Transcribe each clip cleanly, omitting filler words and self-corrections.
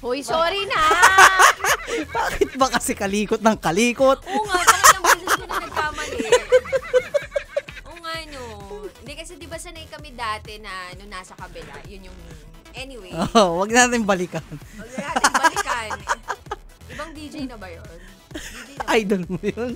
Hoy, sorry na. Bakit ba kasi kalikot ng kalikot? Oo nga, talagang beses ko na nagkamali. Oo nga, no. Hindi kasi di ba sanay kami dati na nung nasa kabila, yun yung... Anyway. Wag natin balikan. Wag natin balikan. Ibang DJ na ba yun? DJ na ba? Idol mo yun.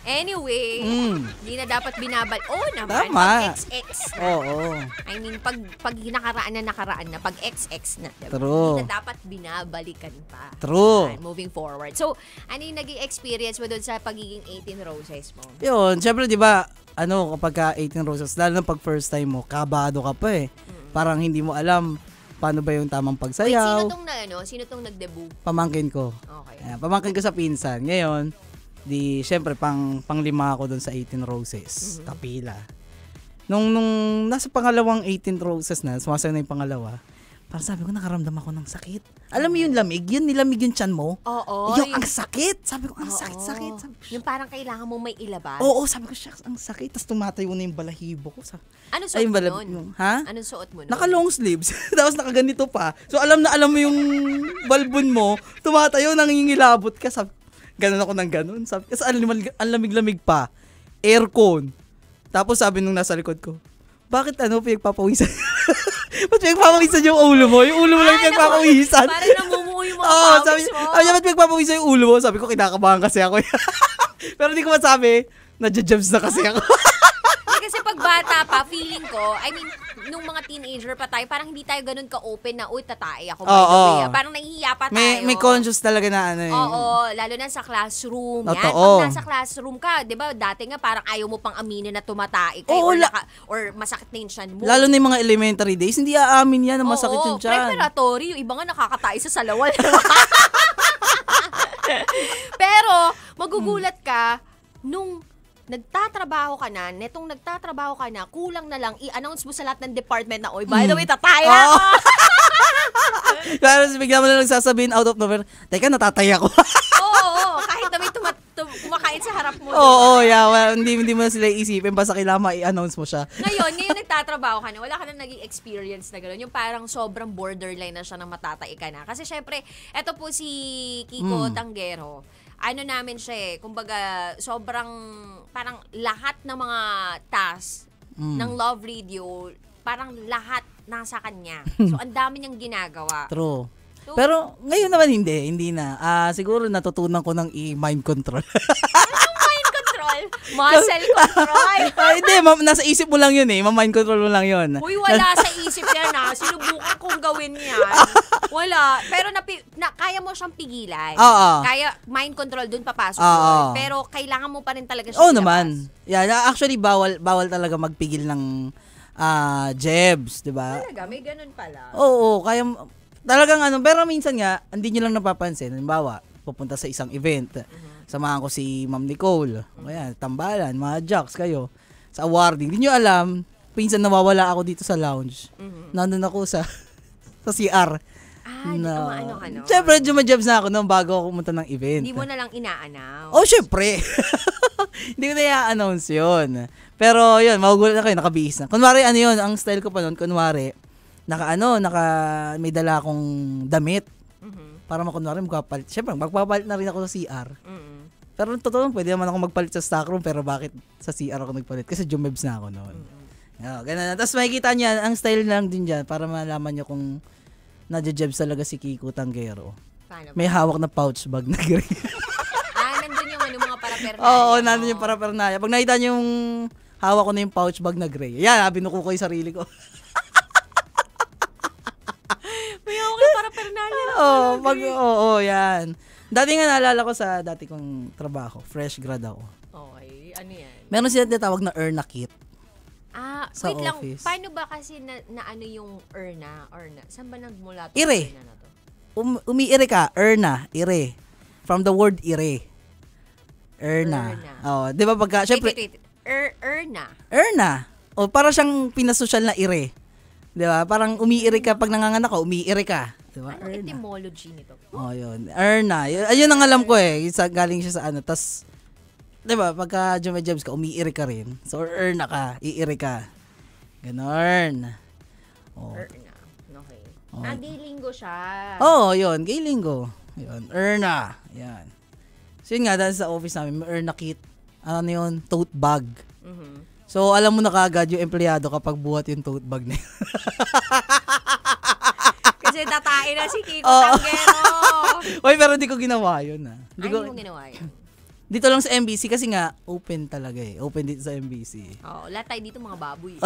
Anyway, hindi na dapat binabal. Oo naman, Tama. pag XX na. Oo. I mean, pag nakaraan na, pag XX na. Diba? True. Hindi na dapat binabalikan pa. True. And moving forward. So, ano yung naging experience mo doon sa pagiging 18 Roses mo? Yun, syempre di ba, kapag ka 18 Roses, lalo na pag first time mo, kabado ka pa eh. Parang hindi mo alam paano ba yung tamang Wait, pagsayaw. sino tong nag-debut? Pamangkin ko. Okay. Ayan, pamangkin ko sa pinsan. Ngayon, syempre, panglima ako doon sa 18 Roses. Kapila. Nung nasa pangalawang 18 Roses na, sumasayo na yung pangalawa, parang sabi ko, nakaramdam ako ng sakit. Alam mo yung lamig? Yun, nilamig yung tiyan mo. Oo. Yung ang sakit. Sabi ko, ang sakit. Sabi ko, yung parang kailangan mo may ilabas. oo, sabi ko, shucks, ang sakit. Tapos tumatayo na yung balahibo ko. Anong suot mo nun? Ha? Anong suot mo nun? Naka long sleeves. Tapos nakaganito pa. So alam mo yung balbon mo, tumatayo, nangingilabot ka. Sabi, ganun ako ng ganun. Sabi, kasi ang lamig-lamig pa. Aircon. Tapos sabi nung nasa likod ko, bakit pinagpapawisan? Ba't pinagpapawisan yung ulo mo? Yung ulo mo lang pinagpapawisan. Parang namumuo yung mga pawis sabi, mo. ba't pinagpapawisan yung ulo mo? Sabi ko, kinakabahan kasi ako. Pero hindi ko masabi, nadja-jabs na kasi ako. Kasi pag bata pa, feeling ko, I mean, nung mga teenager pa tayo, parang hindi tayo ganun ka-open na, uy, tatay ako, by the way. Parang nahihiya pa tayo. May conscious talaga na Oo, lalo na sa classroom. Yan, totoo. pag nasa classroom ka, di ba, dati nga parang ayaw mo pang aminin na tumatay ka, or masakit na yung tiyan mo. Lalo na yung mga elementary days, hindi aamin yan na masakit yung tiyan. Preparatory, yung iba nga nakakatay sa salawal. Pero, magugulat ka, nung nagtatrabaho ka na, kulang na lang, i-announce mo sa lahat ng department na, oy, by the way, tataya ako. Pero bigla mo na lang sasabihin out of nowhere, teka, natataya ko. Oo, kahit na may kumakain sa harap mo. Oo, yeah, well, hindi mo na sila isipin, basta kailangan i-announce mo siya. Ngayon nagtatrabaho ka na, wala ka na naging experience na gano'n. Yung parang sobrang borderline na siya ng matatay ka na. Kasi syempre, eto po si Kiko Tanggero, namin siya kumbaga, sobrang, parang lahat ng mga tasks ng Love Radio, parang lahat nasa kanya. So, ang dami niyang ginagawa. True. So, pero, ngayon naman hindi na. Siguro natutunan ko ng i-mind control. mind control? Muscle control? Hindi, nasa isip mo lang yun ma-mind control mo lang yun. Uy, wala sa isip yan sinubukan kong gawin yan. Wala. Pero kaya mo siyang pigilan. Oo. Kaya mind control dun papasok yun. Pero kailangan mo pa rin talaga siya ilabas. Naman. Yeah, actually, bawal talaga magpigil ng jebs, di ba? Talaga, may ganun pala. Oo, kaya talagang pero minsan nga, hindi nyo lang napapansin. Halimbawa, pupunta sa isang event. Samahan ko si Ma'am Nicole. Kaya, tambalan, mga jocks kayo. Sa awarding. Hindi nyo alam, pinsan nawawala ako dito sa lounge. Nandun ako sa CR. Ano ka, no? Siyempre, jumajabs na ako nung bago ako pumunta ng event. Hindi mo na lang ina-announce. Oh, syempre. Hindi ko na i-announce yun. Pero yun, magugulat na kayo, nakabihis na. Kunwari, yun, ang style ko pa nun, kunwari, may dala akong damit. Para makunwari, magpapalit. Siyempre, magpapalit na rin ako sa CR. Pero totoo, pwede naman ako magpalit sa stockroom, pero bakit sa CR ako nagpalit? Kasi jumebs na ako noon. Ganun na. Tapos makikita niya, ang style lang din dyan, para malaman niyo kung nadjejebs talaga si Kiko Tanggero. May hawak na pouch bag na gray. Nandun yung mga parapernaya. Oo, nandun yung parapernaya. Pag nakita niyo yung hawak ko na yung pouch bag na gray, yan, binuko ko yung sarili ko. May hawak na parapernaya. Oo, yan. Dati nga naalala ko sa dati kong trabaho, fresh grad ako. Okay, ano yan? Meron sila tinatawag na Erna kit. Sa wait office. lang, paano ba kasi na yung Erna? Saan ba nagmula ito? Ire. Na to? Umiire ka, Erna, ire. From the word ire. Erna. Oh, 'di ba pagka syempre Erna. Para siyang pinasosyal na ire. 'Di ba? Parang umiire ka pag nanganganak ka, umiire ka. 'Di ba? Ano etymology nito? Yun. Erna. Ayun ang alam ko galing siya sa tas 'di ba, pagka jumajabs ka, umiire ka rin. So, Erna ka, iire ka. Ganon. Erna. Okay. Gay linggo siya. Oo, yun. Gay linggo. Yun. Erna. Yan. So yun nga, dahil sa office namin, may Erna kit. Ano yun? Tote bag. So, alam mo na kaagad yung empleyado kapag buhat yung tote bag na yun. Kasi tatain na si Kiko Tanggero. Uy, pero hindi ko ginawa yun. Hindi mo ginawa yun? Dito lang sa MBC kasi nga, open talaga eh. Open dito sa MBC. Oo, lahat tayo dito mga baboy.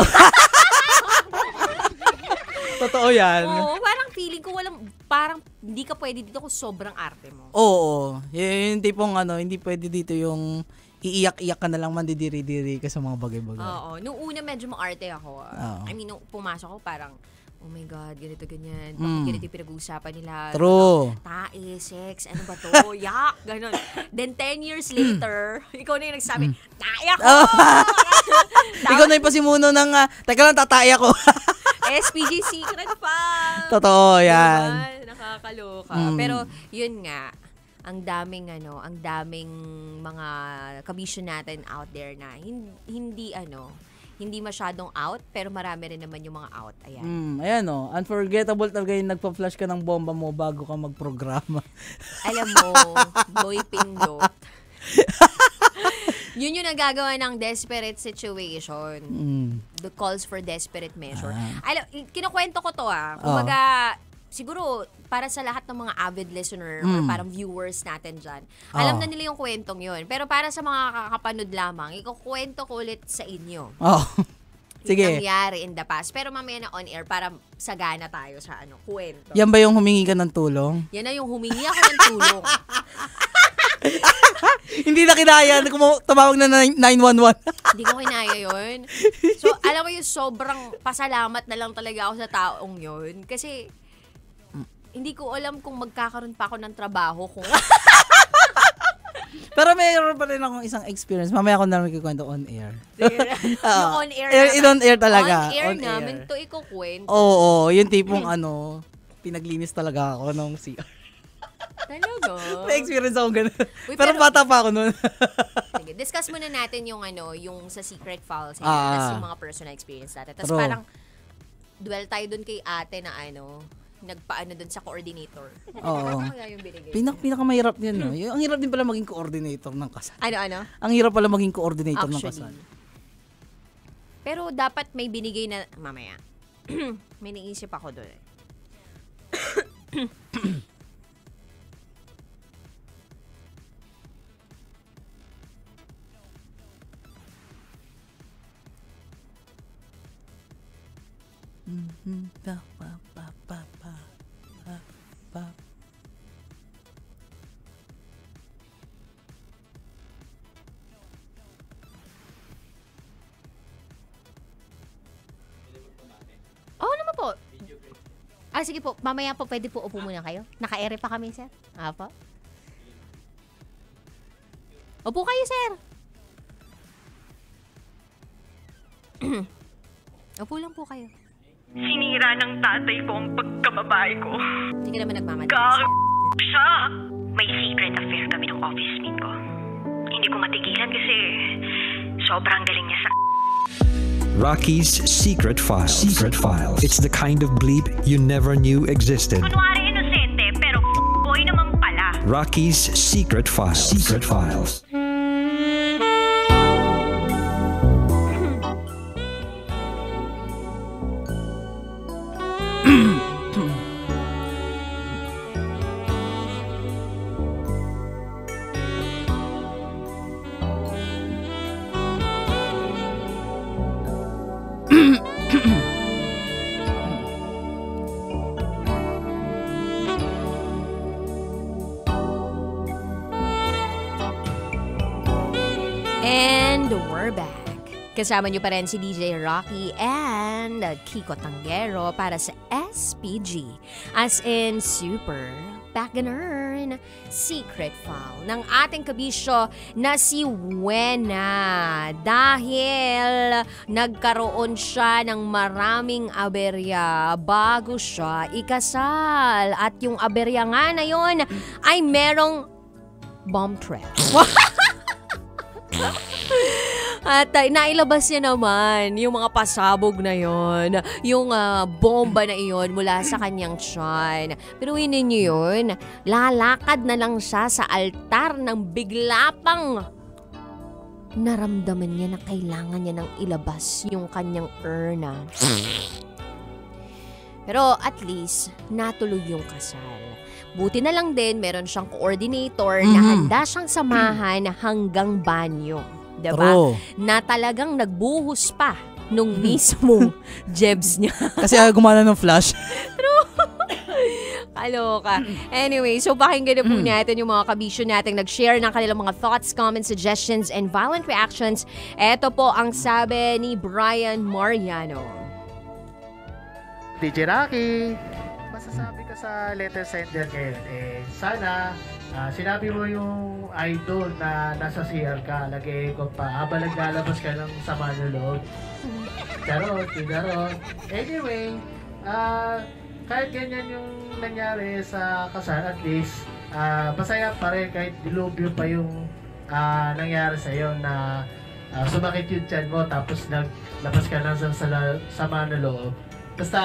Totoo yan. Oo, parang feeling ko parang hindi ka pwede dito kung sobrang arte mo. Oo. Yung tipong hindi pwede dito yung iiyak-iyak ka na lang mandidiri-diri ka sa mga bagay-bagay. Oo. Nung una medyo maarte ako. I mean, nung pumasok ako parang, oh my God, ganito, ganyan. Bakit ganito yung pinag-uusapan nila? True. Tae, sex, ano ba to? Yak, ganun. Then 10 years later, ikaw na yung nagsabi, tae ako! Ikaw na yung pasimuno ng, teka lang, tatay ako. SPG secret pa. Totoo yan. Diba? Nakakaloka. Pero yun nga, ang daming mga kabisyo natin out there na hindi masyadong out, pero marami rin naman yung mga out. Ayan. Ayan unforgettable talaga yung nagpa-flash ka ng bomba mo bago ka magprograma. Alam mo, boy pindot. Yun yung nagagawa ng desperate situation. The calls for desperate measure. Kinukwento ko to Kumbaga, siguro, para sa lahat ng mga avid listener or parang viewers natin dyan, alam na nila yung kwentong yun. Pero para sa mga kakapanood lamang, ikukwento ko ulit sa inyo. Sige. Yung nangyari in the past. Pero mamaya na on air para sagana tayo sa kwento. Yan ba yung humingi ka ng tulong? Yan na yung humingi ako ng tulong. Hindi na kinaya. Tumawag na 911. Hindi ko kinaya yun. So, alam mo yung sobrang pasalamat na lang talaga ako sa taong yun. Kasi, hindi ko alam kung magkakaroon pa ako ng trabaho kung... Pero mayroon pa rin akong isang experience. Mamaya ko na magkikwento on air. Yung on air on air talaga. On air namin to ikukwento. Oo, yung tipong pinaglinis talaga ako nung CR. Talaga? May experience ako ganun. Pero bata pa ako nun. Sige, discuss muna natin yung yung sa secret files. Tapos yung mga personal experience natin. Tapos parang, dwell tayo dun kay ate na nagpaano dun sa coordinator. Oo. Ano kaya yung binigay? Pinakamahirap din, no? Ang hirap din pala maging coordinator ng kasal. Ano? Ang hirap pala maging coordinator ng kasal. Pero dapat may binigay na, mamaya. May naisip ako dun eh. Oo naman po. Sige po. Mamaya po, pwede po upo muna kayo. Naka-ere pa kami, sir. Po. Upo kayo, sir. Upo lang po kayo. Sinira ng tatay ko ang pagkababae ko. Hindi ka naman nagmamadali. Siya! May secret affair kami ng office mate ko. Hindi ko matigilan kasi sobrang galing niya sa... Rocky's Secret Files. Secret Files. It's the kind of bleep you never knew existed. Kunwari inosente, pero boy naman pala. Rocky's Secret Files. Secret Files. And we're back. Kasama niyo pa rin si DJ Rocky and Kiko Tanggero para sa SPG. As in, super back-ganern secret file ng ating kabisyo na si Wena. Dahil nagkaroon siya ng maraming aberya bago siya ikasal. At yung aberya nga na yun ay merong bomb threat. At nailabas niya naman yung mga pasabog na yon, yung bomba na iyon mula sa kanyang tiyan. Pero niyo yun, lalakad na lang siya sa altar ng bigla pang naramdaman niya na kailangan niya nang ilabas yung kanyang urna. Pero at least, natuloy yung kasal. Buti na lang din, meron siyang coordinator na handa siyang samahan hanggang banyo. Diba? True. Na talagang nagbuhos pa nung mismo jebs niya. Kasi gumana ng flash. Kaloka. Anyway, so pakinggan na po natin yung mga kabisyo natin nag-share ng kanilang mga thoughts, comments, suggestions, and violent reactions. Ito po ang sabi ni Brian Mariano. DJ Rocky, masasabi ka sa letter sender ngayon, sana sinabi mo yung idol na nasa CR ka, lagay ko pa, habang naglalabas ka ng sama ng loob. Charot. Anyway, kahit ganyan yung nangyari sa kasal, at least, masaya pa rin kahit dilubyo pa yung nangyari sa'yo na sumakit yung tiyan mo tapos naglabas ka ng sama ng loob. Basta,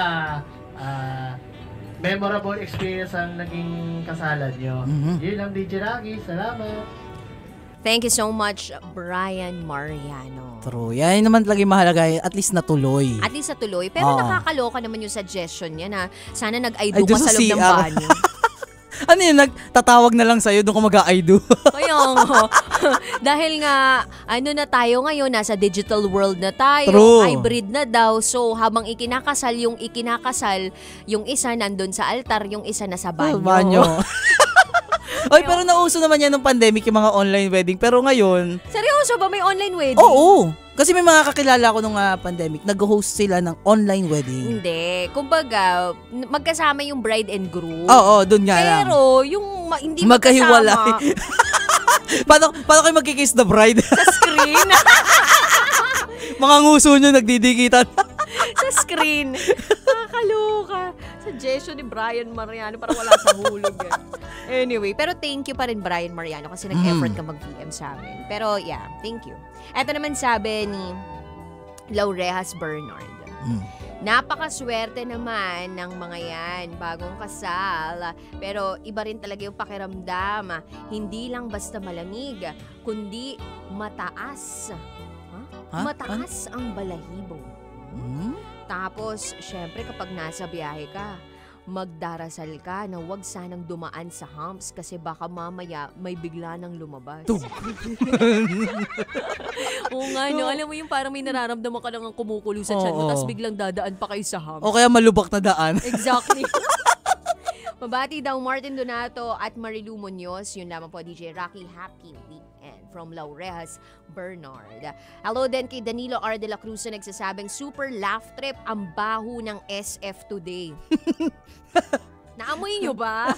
memorable experience ang naging kasalan nyo. Yun lang, DJ Rocky. Salamat. Thank you so much, Brian Mariano. True. Yan naman lagi mahalaga. At least natuloy. At least natuloy. Pero nakakaloka naman yung suggestion niya na sana nag-I-do Ay, ka doon sa sa loob ng CR. banyo. Ano yun? Nagtatawag na lang sa'yo doon ka mag-I-do. Kaya nga. Dahil nga, na tayo ngayon, nasa digital world na tayo. True. Hybrid na daw. So, habang ikinakasal, yung isa nandun sa altar, yung isa nasa banyo. Oy, pero nauso naman yan nung pandemic yung mga online wedding. Pero ngayon... Seryoso ba? May online wedding? Oo. Kasi may mga kakilala ko nung pandemic, nag-host sila ng online wedding. Hindi. Kumbaga, magkasama yung bride and groom. Oo, dun nga lang. Pero, yung hindi magkahiwalay. paano kayo magkikiss the bride? Sa screen. Mga nguso nyo nagdidikitan. Sa screen. Nakakaloka. Suggestion ni Brian Mariano para wala sa hulog. Anyway, pero thank you pa rin Brian Mariano kasi nag-effort ka mag-PM sa amin. Pero yeah, thank you. Ito naman sabi ni Laurejas Bernard. Napakaswerte naman ng mga yan, bagong kasal. Pero iba rin talaga yung pakiramdam. Hindi lang basta malamig, kundi mataas. Mataas ang balahibo. Tapos, syempre kapag nasa biyahe ka, magdarasal ka na huwag sanang dumaan sa humps kasi baka mamaya may bigla nang lumabas. Oo nga, no? Alam mo yung parang may nararamdaman ka nang kumukulo sa tiyan mo tapos biglang dadaan pa kayo sa humps. O kaya malubak na daan. Exactly. Mabati daw Martin Donato at Marilu Munoz. Yun lamang po, DJ Rocky. Happy weekend from Laurejas Bernard. Hello din kay Danilo R. De La Cruz na nagsasabing super laugh trip ang baho ng SF today. Naamoy nyo ba?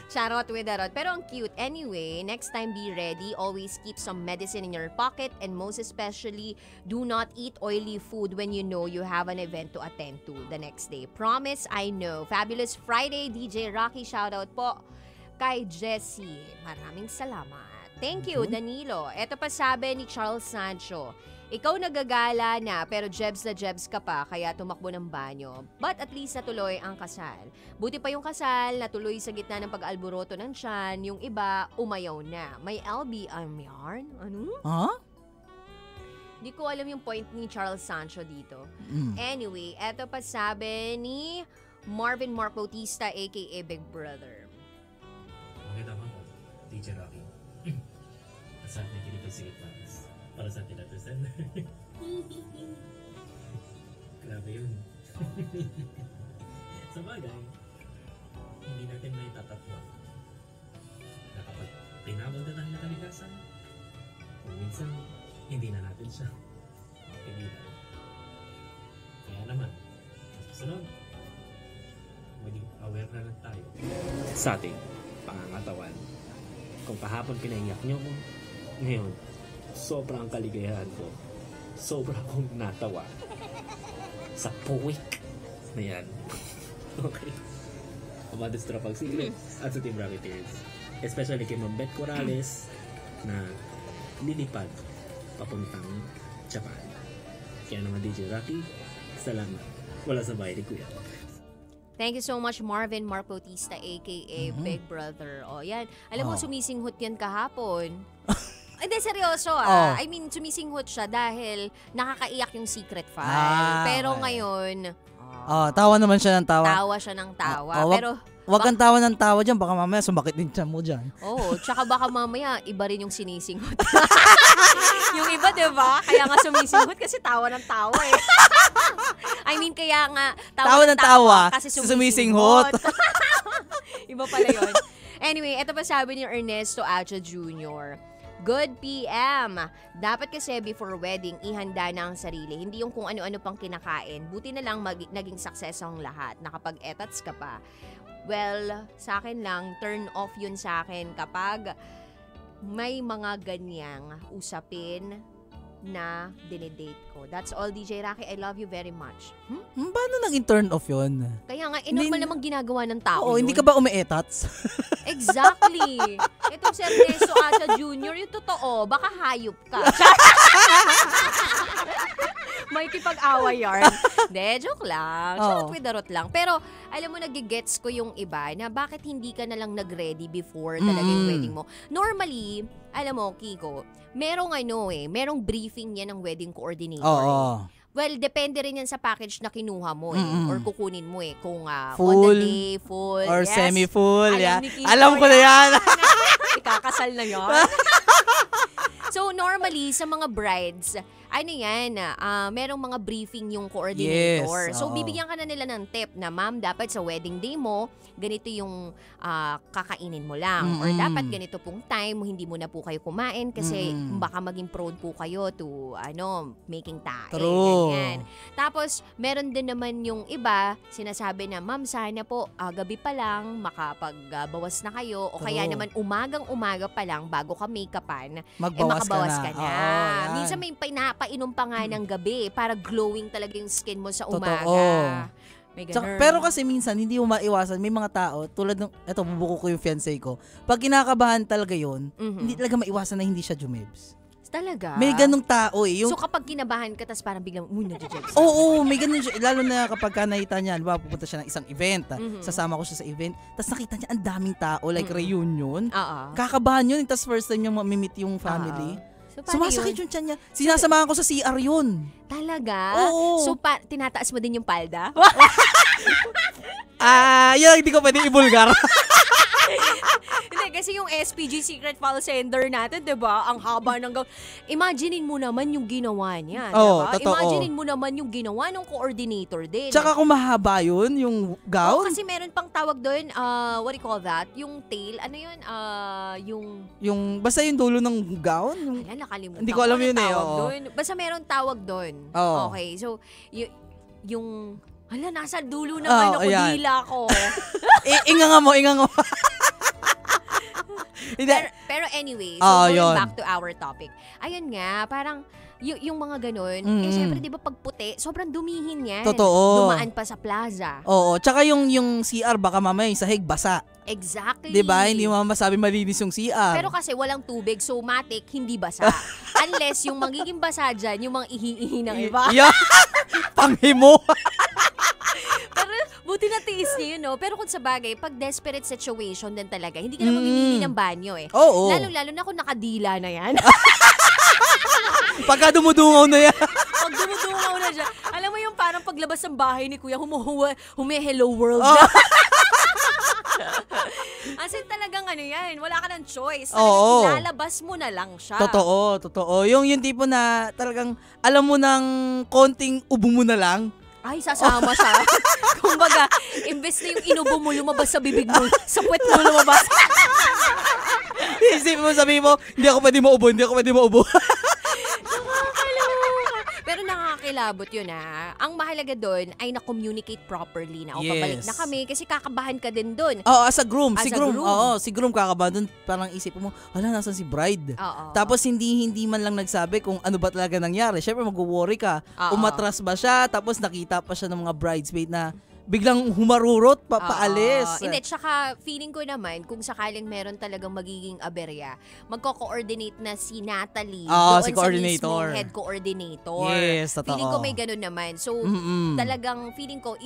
Charot with a rod. Pero ang cute. Anyway, next time be ready. Always keep some medicine in your pocket and most especially, do not eat oily food when you know you have an event to attend to the next day. Promise, I know. Fabulous Friday, DJ Rocky. Shoutout po kay Jessie. Maraming salamat. Thank you, Danilo. Ito pa sabi ni Charles Sancho. Ikaw nagagala na pero jebs na jebs ka pa kaya tumakbo ng banyo. But at least natuloy ang kasal. Buti pa yung kasal, natuloy sa gitna ng pag-alboroto ng tiyan. Yung iba, umayaw na. May LB yarn? Ano? Hindi ko alam yung point ni Charles Sancho dito. Anyway, eto pa sabi ni Marvin Mark Bautista aka Big Brother. Maganda mo po, DJ Rocky. Saan na kinipagsigit para sa letter sender. Grabe yun. Sa bagay, hindi natin may tatatwa na kapag tinawag na tayo na kalikasan, kung minsan, hindi na natin siya mapigilan. Kaya naman, susunod, maging aware na lang tayo sa ating pangangatawan. Kung kahapon pinaiyak niyo ko, ngayon, sobrang kaligayahan ko. Sobra akong natawa. Sa puwik na yan. Okay. About the Stropag Secrets at sa Team Rocketeers. Especially kay Ma'am Beth Corrales na lilipad papuntang Japan. Kaya naman DJ Rocky, salamat. Wala sa bahay ni Kuya. Thank you so much, Marvin Mark Bautista, aka Big Brother. O, yan. Alam mo, sumisinghot yan kahapon. Hindi, seryoso Oh. I mean, sumisinghot siya dahil nakakaiyak yung secret file. Pero okay. ngayon, Tawa naman siya ng tawa. tawa siya ng tawa. Pero, Wag kang tawa ng tawa dyan, baka mamaya sumakit din tiyan mo dyan. tsaka baka mamaya, iba rin yung sinisinghot. Yung iba, diba? Kaya nga sumisinghot kasi tawa ng tawa eh. I mean, kaya nga, Tawa ng tawa kasi sumisinghot. Iba pala yun. Anyway, ito pa sabi ni Ernesto Acha Jr. Good PM. Dapat kasi before wedding, ihanda na ang sarili. Hindi yung kung ano-ano pang kinakain. Buti na lang naging success ang lahat. Nakapag-etats ka pa. Well, sa akin lang, turn off yun sa akin kapag may mga ganyang usapin na dinedate ko. That's all, DJ Rocky. I love you very much. Paano naging turn off yun? Kaya nga, normal namang ginagawa ng tao Oo, yun. hindi ka ba umi-etats? Exactly. Itong si Ernesto Acha Jr., yung totoo, baka hayop ka. May kipag-away yarn. De, joke lang. Charot with the rot lang. Pero, alam mo, nagigets ko yung iba na bakit hindi ka na lang nag-ready before talaga yung wedding mo. Normally, alam mo, Kiko, merong briefing yan ng wedding coordinator. Oo. Well, depende rin yan sa package na kinuha mo or kukunin mo kung Full, on the day, full, or yes. semi-full. Alam Yeah. ni Kiko Alam ko na yan. Ikakasal na yun. So, normally, sa mga brides, merong mga briefing yung coordinator. Yes, So, oo. bibigyan ka na nila ng tip na, ma'am, dapat sa wedding day mo, ganito yung kakainin mo lang. Or dapat ganito pong time, hindi mo na po kayo kumain kasi baka maging prone po kayo to, making tae. True. Ganyan. Tapos, meron din naman yung iba, sinasabi na, ma'am, sana po, gabi pa lang, makapagbawas na kayo. O kaya True. naman, umagang-umaga pa lang, bago ka make-upan, Magbawas makabawas ka ka na. na. Oo, yan. Minsan may pinapainom pa nga ng gabi para glowing talaga yung skin mo sa umaga. Totoo. May Tsaka, ganun. pero kasi minsan, hindi mo maiwasan. May mga tao, tulad ng, eto, bubuko ko yung fiancé ko. Pag kinakabahan talaga yun, hindi talaga maiwasan na hindi siya jumibs. Talaga? May ganong tao eh. Yung, So kapag kinabahan ka, tas parang biglang, nadjejebs. Oo, may ganun siya. Lalo na kapag nakita niya, pupunta siya ng isang event, sasama ko siya sa event, tapos nakita niya ang daming tao, like reunion. Oo. Kakabahan yun, tapos first time niya mamimit yung family. So, paano Sumasakit yun? yung tiyan niya. Sinasamahan ko sa CR yun. Talaga? Oo. So, tinataas mo din yung palda? Yan, hindi ko pwede ibulgar. Hindi, kasi yung SPG Secret File Sender natin, diba? Ang haba ng Imaginein mo naman yung ginawa niya, Oo, diba? totoo. Imaginein mo naman yung ginawa ng coordinator din. Tsaka kung mahaba yun, yung Oo, gown, kasi meron pang tawag doon, what do you call that? Yung tail, ano yun? basta yung dulo ng gown. Ayan, nakalimutan Hindi ko alam anong yun eh, tawag oo. doon. Basta meron tawag doon. Oo. Okay, so, yung, nasa dulo ng Oo, ayan. dila ko. Inga nga mo. Hindi. Pero anyway, so going yun. back to our topic. Ayun nga, parang yung mga ganun, syempre di ba pag puti, sobrang dumihin yan. Totoo. Dumaan pa sa plaza. Oo, tsaka yung CR, baka mamaya yung sahig basa. Exactly. Diba? Hindi mo masabi malinis yung CR. Pero kasi walang tubig, so matik, hindi basa. Unless yung magiging basa dyan, yung mga ihi-ihi ng iba. Yeah. Panghimo. Pero buti na tiis niya yun, no? Pero kung sa bagay, pag desperate situation din talaga, hindi ka na mamimili ng banyo eh. Oo. Lalo-lalo na kung nakadila na yan. Pagka dumudungaw na yan. Pag dumudungaw na siya, alam mo yung parang paglabas ng bahay ni Kuya, hello world Oh. na. As in talagang yan, wala ka ng choice. Oo. Ilalabas mo na lang siya. Totoo. Yung tipo na talagang alam mo ng konting ubo mo na lang. Ay, sasama siya. Kumbaga, imbes na yung inubo mo, lumabas sa bibig mo, sa puwet mo lumabas. Isipin mo, sabihin mo, hindi ako pwede maubo. Pero nakakakilabot yun Ang mahalaga doon ay na-communicate properly na. O pabalik na kami kasi kakabahan ka din doon. Oo, as a groom. As Si a groom. groom. Oo, si groom kakabahan dun. Parang isipin mo, nasan si bride? Oo. Tapos hindi man lang nagsabi kung ano ba talaga nangyari. Syempre mag-worry ka. Oo. Umatras ba siya? Tapos nakita pa siya ng mga bridesmaid na biglang humarurot, paalis. Hindi, tsaka feeling ko naman, kung sakaling meron talagang magiging aberya, magko-coordinate na si Natalie doon si sa coordinator. mismong head coordinator. Yes, totoo. Feeling ko may ganun naman. So, Mm-mm. talagang feeling ko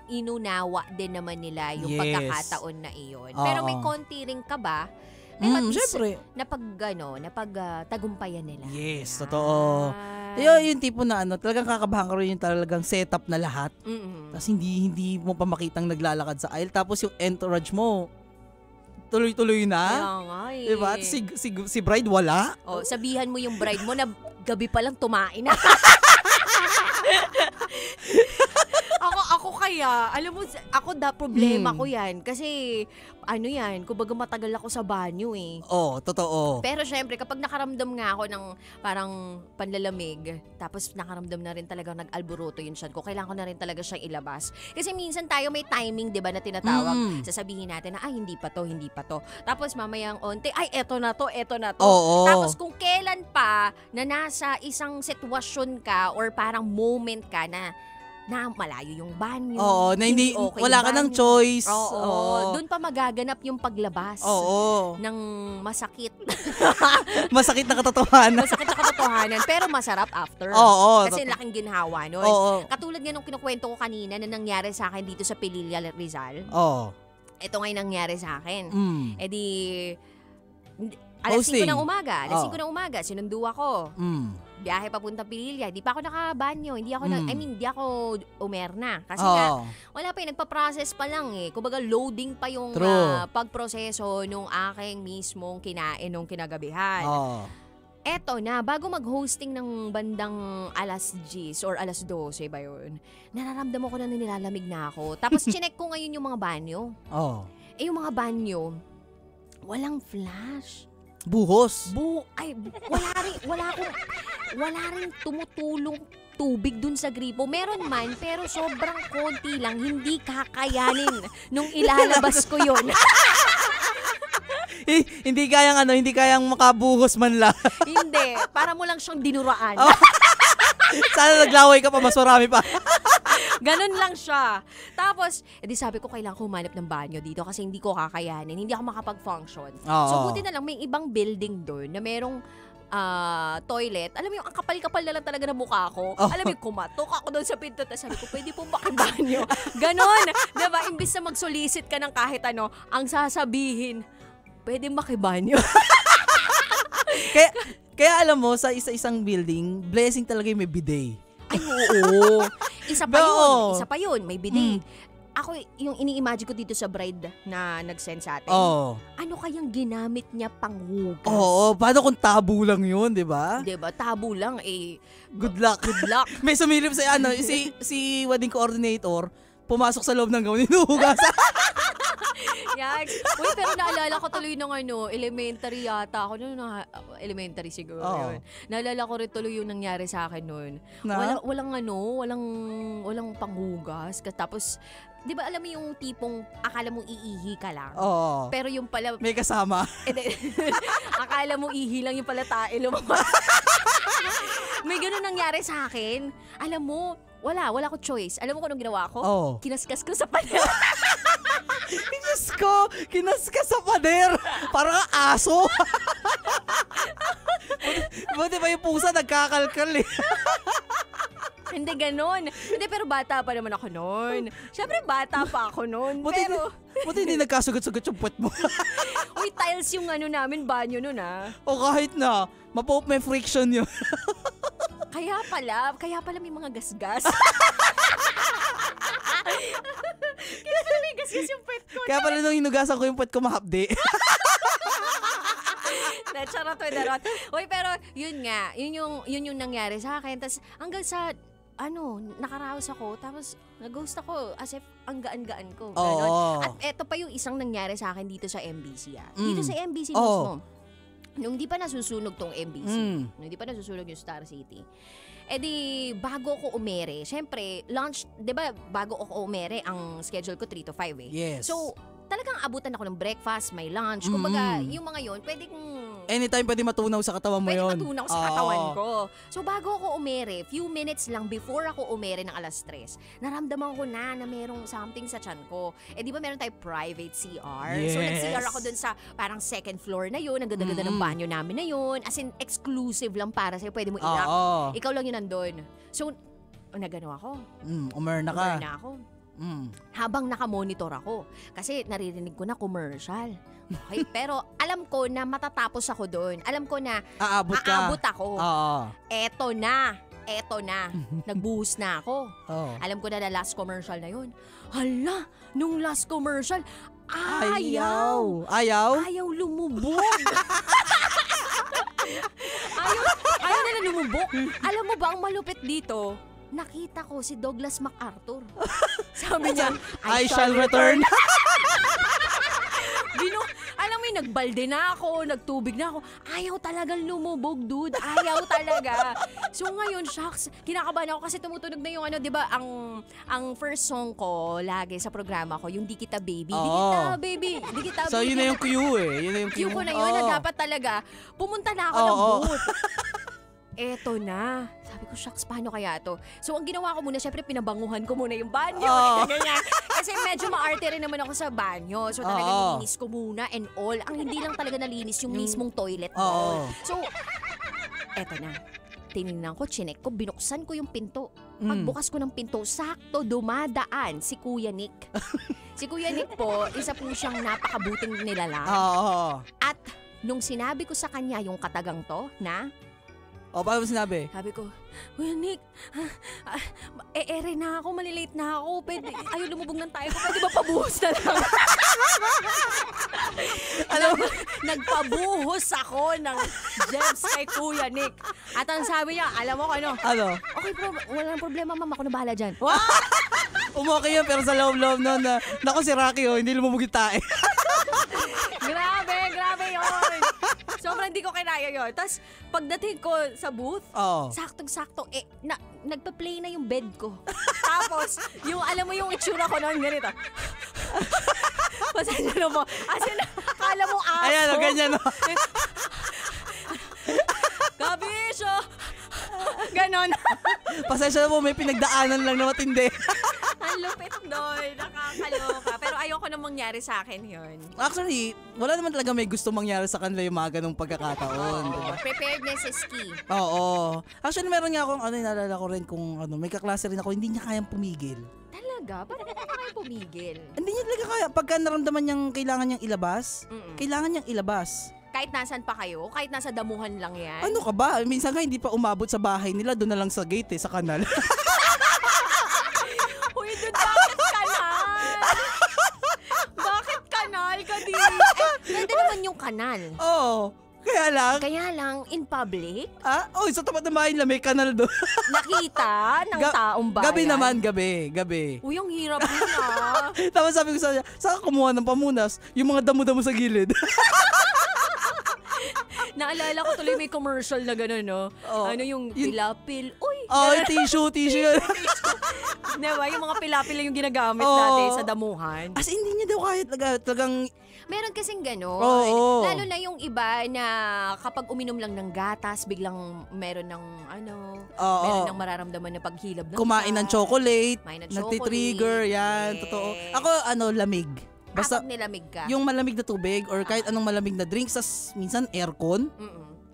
inunawa din naman nila yung Yes. pagkakataon na iyon. Oo. Pero may konti ring kaba Syempre. tagumpayan nila. Yes, Ayan. totoo. Yung tipo na talagang kakabahan ka rin yung talagang setup na lahat. Mm-mm. Tapos hindi mo pa makitang naglalakad sa aisle. Tapos yung entourage mo, tuloy-tuloy Kaya na. nga eh. Diba? At si bride wala. Oh, sabihan mo yung bride mo na gabi pa lang tumain na. Ako kaya, alam mo, problema ko yan. Kasi, kumbaga matagal ako sa banyo eh. Totoo. Pero syempre, kapag nakaramdam nga ako ng parang panlalamig, tapos nakaramdam na rin talaga nag-alburuto yung tiyan ko, kailangan ko na rin talaga siyang ilabas. Kasi minsan tayo may timing, di ba, na tinatawag. Sasabihin natin na, hindi pa to. Tapos mamayang onte, eto na to. Oo. Tapos kung kailan pa na nasa isang sitwasyon ka or parang moment ka na malayo yung banyo. Oo, na hindi okay wala yung ka ng banyo. choice. Oo. Doon pa magaganap yung paglabas. Oo. Ng masakit. Masakit na katotohanan. Masakit na katotohanan, pero masarap after. Oo. Kasi laking ginhawa nun. Oo. Katulad nga nung kinukwento ko kanina na nangyari sa akin dito sa Pililla, Rizal. Oo. Ito nga yung nangyari sa akin. Mm. Alas 5 Posting. ng umaga. Alas 5 ng umaga, sinundo ako. Biyahe papunta Pililla. Di pa ako nakabanyo. Hindi ako umerna. Kasi nga, wala pa nagpa-process pa lang eh. Kumbaga loading pa yung pagproseso nung aking mismong kinain nung kinagabihan. Eto na, bago mag-hosting ng bandang alas 10 or alas 12 ba yun, nararamdaman ko na nilalamig na ako. Tapos chinek ko ngayon yung mga banyo. Yung mga banyo, walang flash. Buhos. Wala rin tumutulong tubig dun sa gripo. Meron man, pero sobrang konti lang. Hindi kakayanin nung ilalabas ko yun. Hindi kayang makabuhos man lang. Hindi. Para mo lang siyang dinuraan. Sana naglaway ka pa, mas marami pa. Ganon lang siya. Tapos, edi sabi ko, kailangan ko humanap ng banyo dito kasi hindi ko kakayanin. Hindi ako makapag-function. So, buti na lang, may ibang building doon na merong toilet. Alam mo yung ang kapal-kapal na lang talaga ng mukha ko. Alam mo yung kumatok ako doon sa pinto. Tapos sabi ko, pwede po makibanyo. Ganon. Diba? Imbis na mag-solicit ka ng kahit ano, ang sasabihin, pwede makibanyo. Kaya alam mo, sa isa-isang building, blessing talaga yung may bidet. Ay, oo. Isa pa yun. May bidet. Ako, yung ini-imagine ko dito sa bride na nag-send sa atin, ano kayang ginamit niya pang hugas? Oo, paano kung tabo lang yun, di ba? Diba? Tabo lang eh. Good luck. May sumilip sa si wedding coordinator, pumasok sa loob ng gown, hinuhugasan. Yaks. Uy, pero naalala ko tuloy ng elementary yata ako. Elementary siguro yun. Naalala ko rin tuloy yung nangyari sa akin nun. Walang panghugas. Tapos, di ba alam mo yung tipong akala mo iihi ka lang? Oo. Pero yung pala... May kasama. Akala mo ihi lang yung pala tae lumabas. May ganun nangyari sa akin. Alam mo, wala ko choice. Alam mo kung anong ginawa ko? Kinaskas ko sa pader. Diyos ko, kinaskas sa pader. Parang aso. Buti ba yung pusa nagkakalkal eh. Hindi ganon. Hindi, pero bata pa naman ako noon. Siyempre, bata pa ako noon. Buti hindi nagkasugat-sugat yung puwet mo. Uy, tiles yung namin, banyo noon O kahit na, may friction yun. Kaya pala may mga gasgas. Kaya pala may gasgas yung puwet ko. Kaya pala nung hinugasan ko yung puwet ko mahapdi. Charot. Uy, pero yun nga, yun yung nangyari sa akin. Tapos hanggang sa nakaraos ako, tapos nag-ghost ako as if ang gaan-gaan ko. At eto pa yung isang nangyari sa akin dito sa MBC. Dito sa MBC mismo. Nung di pa nasusunog tong MBC, nung di pa nasusunog yung Star City, bago ako umere, syempre, lunch, di ba, bago ako umere, ang schedule ko 3 to 5 eh. Yes. So, talagang abutan ako ng breakfast, may lunch. Kumbaga, yung mga yon pwedeng anytime pwede matunaw sa katawan mo Pwede yun. matunaw sa katawan ko. So bago ako umere, few minutes lang before ako umere ng 3:00, naramdaman ko na merong something sa tiyan ko. Eh di ba meron tayo private CR? So Yes. nag-CR ako dun sa parang second floor na yun, ang ganda-ganda ng banyo namin na yun. As in, exclusive lang para sa'yo, pwede mo ilak. Oo. Ikaw lang yun nandun. So, nagano ako. Umerna ka. Umere na ako. Habang Habang nakamonitor ako. Kasi naririnig ko na commercial. Okay, pero alam ko na matatapos ako doon. Alam ko na aabot ka. aabot ako. Oo. Eto na. Nagbuhos na ako. Oo. Alam ko na last commercial na yun. Hala, nung last commercial, ayaw lumubog. ayaw nila lumubog. Alam mo ba, ang malupit dito, nakita ko si Douglas MacArthur. Sabi niya, I shall return. Alam mo yung nagbalde na ako, nagtubig na ako. Ayaw talagang lumubog, dude. Ayaw talaga. So ngayon, shucks, kinakabahan ako kasi tumutunog na yung di ba, ang first song ko lagi sa programa ko, yung Di Kita Baby. Di Kita Baby. Di Kita Baby. So yun na yung cue eh. Yun na yung Cue ko na yun na dapat talaga pumunta na ako ng booth. Eto na. Sabi ko, shucks, paano kaya to? So, ang ginawa ko muna, syempre, pinabanguhan ko muna yung banyo. Ganyan. Kasi medyo maarte rin naman ako sa banyo. So, talaga nilinis ko muna and all. Ang hindi lang talaga nalinis yung mismong toilet ko. So, eto na. Tinignan ko, chinek ko, binuksan ko yung pinto. Pagbukas ko ng pinto, sakto dumadaan si Kuya Nick. Si Kuya Nick po, isa po siyang napakabuting nilalang. At nung sinabi ko sa kanya yung katagang to na, paano mo sinabi? sabi ko, Kuya Nick, ere na ako, malilate na ako. Ayaw lumubog ng tayo ko. Pwede ba pabuhos na lang? Alam mo, nagpabuhos ako ng gems kay Kuya Nick. At ang sabi niya, alam mo ano? Okay, walang problema, ma'am. Ako na bahala dyan. Umokay yan, pero sa loob-loob nun na, naku si Rocky hindi lumubog yung tae. Grabe yun. Sobrang hindi ko kinaya yun. Tapos, pagdating ko sa booth, saktong-sakto, nagpa-play na yung bed ko. Tapos, yung alam mo yung itsura ko noon, ganito. Pasensya na mo. As in, kala mo aso. Ayan, ganyan. Kabisyo. Ganon. Pasensya na po, may pinagdaanan lang na matindi. Ang lupit doon. Nakakaloka. Pero ayoko na mangyari sa akin yun. Actually, wala naman talaga may gusto mangyari sa kanila yung mga ganong pagkakataon. Diba? Preparedness is key. Oo. Actually, meron nga akong naalala ko rin kung may kaklase rin ako, hindi niya kayang pumigil. Talaga? Paano ka kaya pumigil? Hindi niya talaga kaya. Pagka naramdaman niyang kailangan niyang ilabas, kailangan niyang ilabas. Kahit nasan pa kayo? Kahit nasa damuhan lang yan? Ano ka ba? Minsan nga hindi pa umabot sa bahay nila, doon na lang sa gate sa kanal. Uy, dude, bakit kanal? Bakit kanal ka din? Ganda naman yung kanal. Oo. Kaya lang, in public? Sa tapat ng bahay nila may kanal doon. Nakita ng taong bayan? Gabi naman, gabi. Uy, ang hirap yun Tapos sabi ko sa kanya, saan ka kumuha ng pamunas? Yung mga damo-damo sa gilid. Naalala ko tuloy may commercial na gano'n, no? Ano yung pilapil? Uy! Tissue yun. Diba? Yung mga pilapil yung ginagamit natin sa damuhan. As hindi niya daw kahit talagang... Meron kasing gano'n. Lalo na yung iba na kapag uminom lang ng gatas, biglang meron ng meron ng mararamdaman na paghilab ng kumain ng chocolate, chocolate. Nagtitrigger, yan, Yes. totoo. Ako, lamig. Basta, pag nilamig ka. yung malamig na tubig or kahit anong malamig na drinks, minsan aircon,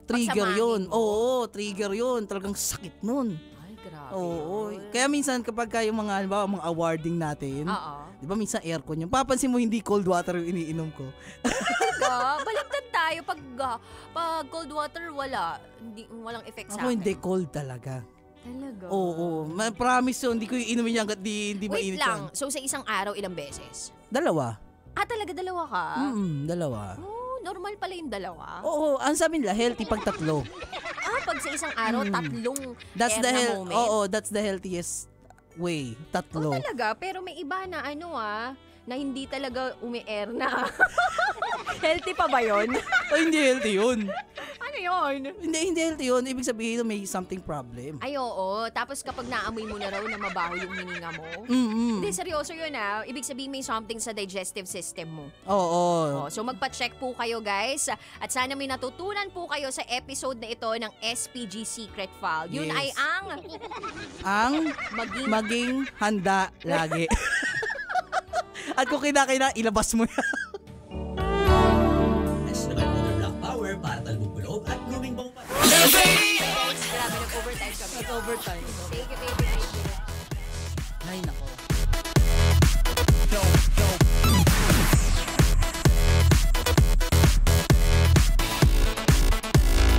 trigger yun. Oo, trigger yun. Talagang sakit nun. Ay, grabe. Oo. Kaya minsan kapag yung mga, mga awarding natin, di ba minsan aircon yun. Papansin mo hindi cold water yung iniinom ko. Baliktad tayo. Pag cold water, walang effect sa Ako akin. hindi cold talaga. Talaga? Oo. Promise yun, hindi ko yung inumin yan hanggat hindi mainit Wait lang. yan. So, sa isang araw, ilang beses? 2. Talaga 2 ka? 2. Normal pala yung 2? Oo, ang sabi nila, healthy pag 3. Pag sa isang araw, 3 That's air na moment? Oo, that's the healthiest way. 3. Talaga? Pero may iba na na hindi talaga umi-air na. Healthy pa ba yun? Hindi healthy yun. Ano yun? Hindi healthy yun. Ibig sabihin may something problem. Ay, oo. Tapos kapag naamoy mo na raw na mabaho yung hininga mo. Hindi, seryoso yun Ibig sabihin may something sa digestive system mo. Oo. So magpa-check po kayo guys. At sana may natutunan po kayo sa episode na ito ng SPG Secret File. Yun Yes. ay Ang maging handa lagi. At kung kinakailangan, ilabas mo yan. Next naman, Mother Black Power para talbog loob at blooming bong pa. Grabe, nag-overtime kami. Overtime. Thank you, baby.